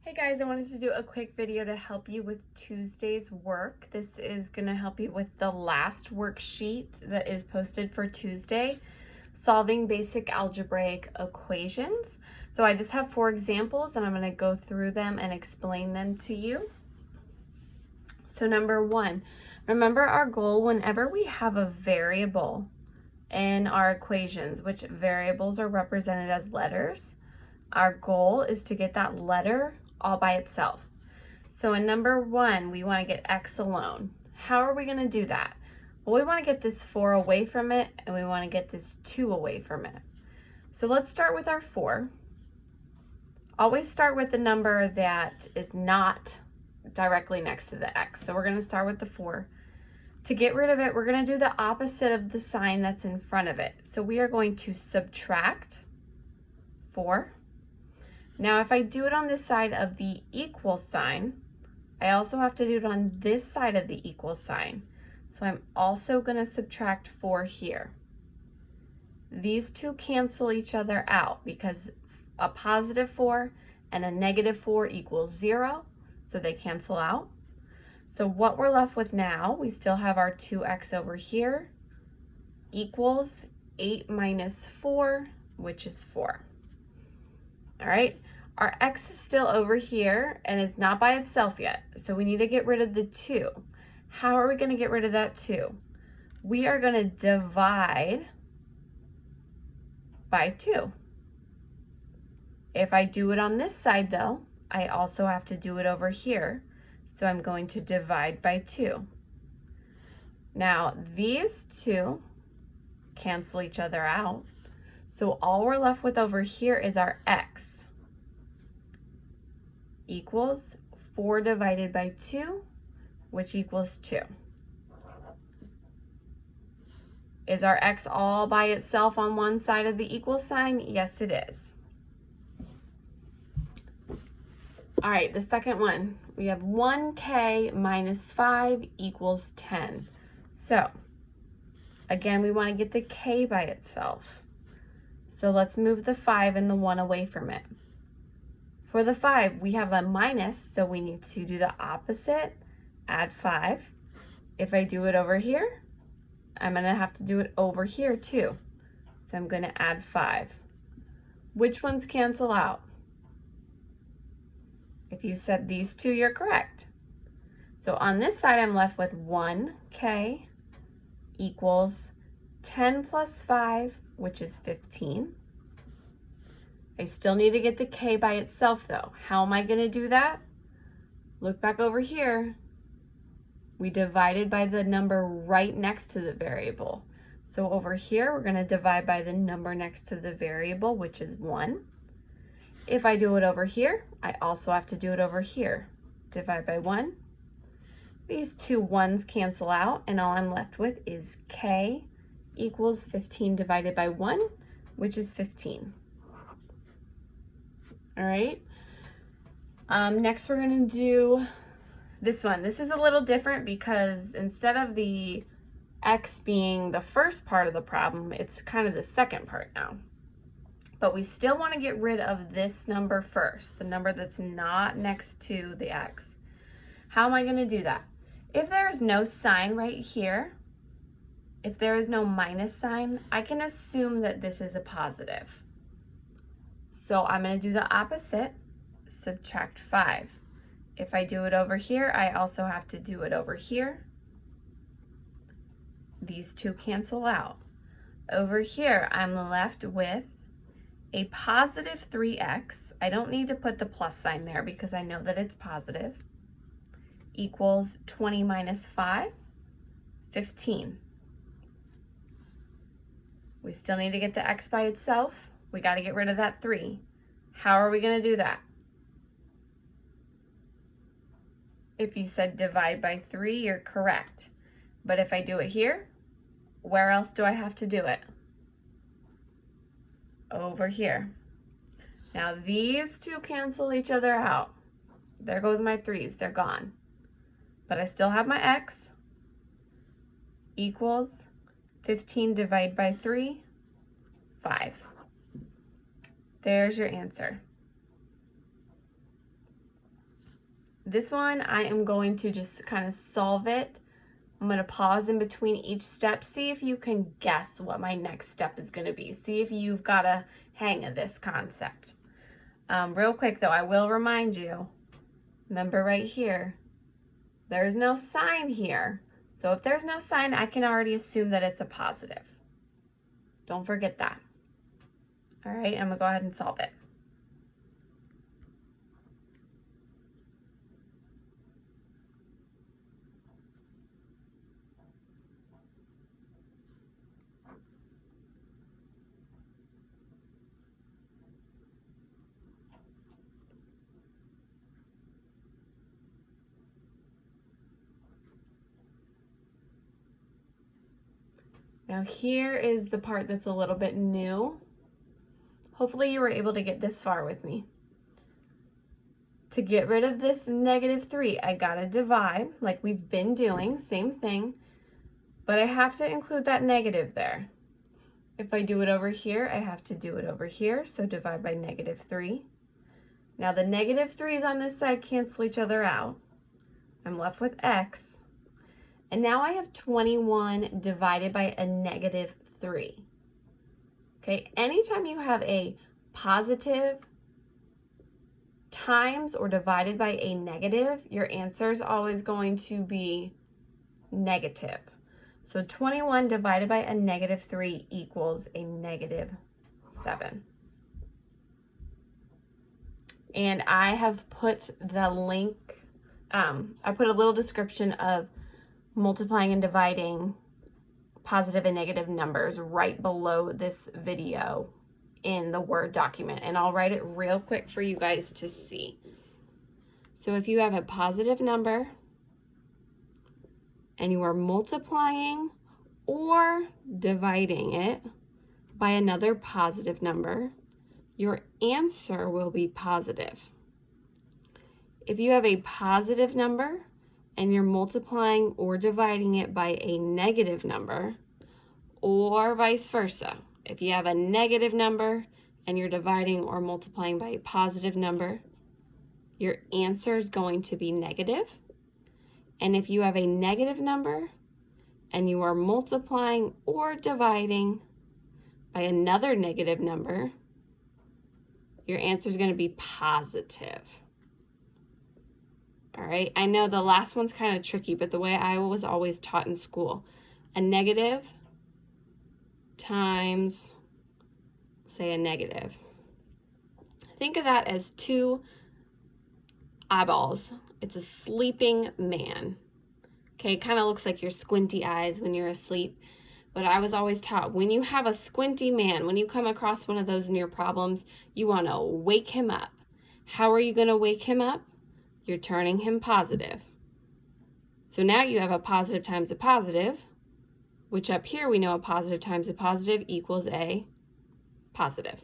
Hey guys, I wanted to do a quick video to help you with Tuesday's work. This is going to help you with the last worksheet that is posted for Tuesday, solving basic algebraic equations. So I just have 4 examples and I'm going to go through them and explain them to you. So number 1, remember our goal whenever we have a variable in our equations, which variables are represented as letters. Our goal is to get that letter all by itself. So in number 1, we want to get x alone. How are we going to do that? Well, we want to get this 4 away from it, and we want to get this 2 away from it. So let's start with our 4. Always start with the number that is not directly next to the x. So we're going to start with the 4. To get rid of it, we're going to do the opposite of the sign that's in front of it. So we are going to subtract 4. Now, if I do it on this side of the equal sign, I also have to do it on this side of the equal sign. So I'm also going to subtract 4 here. These two cancel each other out because a positive 4 and a negative 4 equals 0, so they cancel out. So what we're left with now, we still have our 2x over here equals 8 minus 4, which is 4. All right, our x is still over here and it's not by itself yet, so we need to get rid of the 2. How are we going to get rid of that 2? We are going to divide by 2. If I do it on this side though, I also have to do it over here, so I'm going to divide by 2. Now these 2 cancel each other out. So all we're left with over here is our x equals 4 divided by 2, which equals 2. Is our x all by itself on one side of the equal sign? Yes, it is. All right, the second one, we have 1k minus 5 equals 10. So again, we want to get the k by itself. So let's move the 5 and the 1 away from it. For the 5, we have a minus, so we need to do the opposite, add 5. If I do it over here, I'm going to have to do it over here too. So I'm going to add 5. Which ones cancel out? If you said these two, you're correct. So on this side, I'm left with 1k equals 10 plus 5, which is 15. I still need to get the k by itself though. How am I going to do that? Look back over here. We divided by the number right next to the variable. So over here, we're going to divide by the number next to the variable, which is 1. If I do it over here, I also have to do it over here. Divide by 1. These two 1s cancel out, and all I'm left with is k equals 15 divided by 1, which is 15. All right. Next, we're going to do this one. This is a little different because instead of the x being the first part of the problem, it's kind of the second part now. But we still want to get rid of this number first, the number that's not next to the x. How am I going to do that? If there is no sign right here, if there is no minus sign, I can assume that this is a positive. So I'm going to do the opposite, subtract 5. If I do it over here, I also have to do it over here. These two cancel out. Over here, I'm left with a positive 3x. I don't need to put the plus sign there because I know that it's positive. Equals 20 minus 5, 15. We still need to get the x by itself. We got to get rid of that 3. How are we going to do that? If you said divide by 3, you're correct. But if I do it here, where else do I have to do it? Over here. Now these two cancel each other out. There goes my 3's, they're gone. But I still have my x equals 15 divided by 3, 5. There's your answer. This one, I am going to just kind of solve it. I'm going to pause in between each step. See if you can guess what my next step is going to be. See if you've got a hang of this concept. Real quick though, I will remind you, remember right here, there's no sign here. So if there's no sign, I can already assume that it's a positive. Don't forget that. All right, I'm gonna go ahead and solve it. Now here is the part that's a little bit new. Hopefully you were able to get this far with me. To get rid of this -3, I gotta divide like we've been doing, same thing, but I have to include that negative there. If I do it over here, I have to do it over here, so divide by -3. Now the -3's on this side cancel each other out. I'm left with x. And now I have 21 divided by a -3. Okay, anytime you have a positive times or divided by a negative, your answer is always going to be negative. So 21 divided by a -3 equals a -7. And I have put the link, I put a little description of multiplying and dividing positive and negative numbers right below this video in the Word document, and I'll write it real quick for you guys to see. So if you have a positive number and you are multiplying or dividing it by another positive number, your answer will be positive. If you have a positive number and you're multiplying or dividing it by a negative number, or vice versa. If you have a negative number and you're dividing or multiplying by a positive number, your answer is going to be negative. And if you have a negative number and you are multiplying or dividing by another negative number, your answer is going to be positive. All right, I know the last one's kind of tricky, but the way I was always taught in school, a negative times, say, a negative. Think of that as two eyeballs. It's a sleeping man. Okay, it kind of looks like your squinty eyes when you're asleep. But I was always taught, when you have a squinty man, when you come across one of those near problems, you want to wake him up. How are you going to wake him up? You're turning him positive. So now you have a positive times a positive, which up here we know a positive times a positive equals a positive.